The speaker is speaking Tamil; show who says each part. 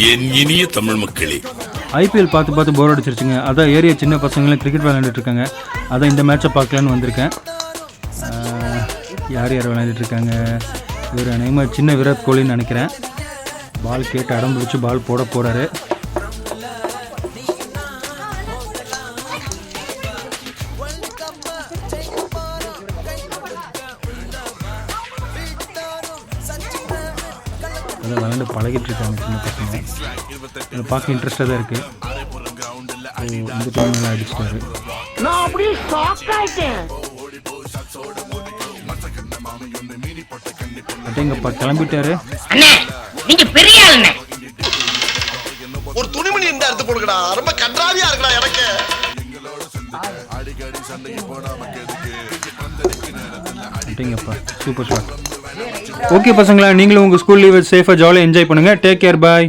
Speaker 1: என் இனிய தமிழ் மக்களே,
Speaker 2: ஐபிஎல் பார்த்து போர் அடிச்சிருச்சுங்க. அதான் ஏரியா சின்ன பசங்களும் கிரிக்கெட் விளையாண்டுட்டு இருக்காங்க. அதான் இந்த மேட்சை பார்க்கலான்னு வந்திருக்கேன். யார் விளையாண்டுட்டு இருக்காங்க? இவர் அநேகமாக சின்ன விராட் கோலின்னு நினைக்கிறேன். பால் கேட்டு அடம் பிடிச்சி பால் போட போகிறாரு. அதை விளையாண்டு பழகிட்டு இருக்காங்க சின்ன பசங்க. அதை பார்க்க இன்ட்ரெஸ்டாக தான் இருக்குது. இந்த டைம் நல்லா அடிச்சிட்டாரு. அட்டேங்கப்பா கிளம்பிட்டாரு.
Speaker 3: ஒரு துணிமணி இந்த எடுத்து போடுங்கடா. ரொம்ப கன்றாவியா இருக்குடா எனக்கு.
Speaker 2: அட்டேங்கப்பா சூப்பர் ஷாட். ஓகே பசங்களா, நீங்களும் உங்கள் ஸ்கூல் லீவை சேஃபாக ஜாலியாக என்ஜாய் பண்ணுங்கள். டேக் கேர், பாய்.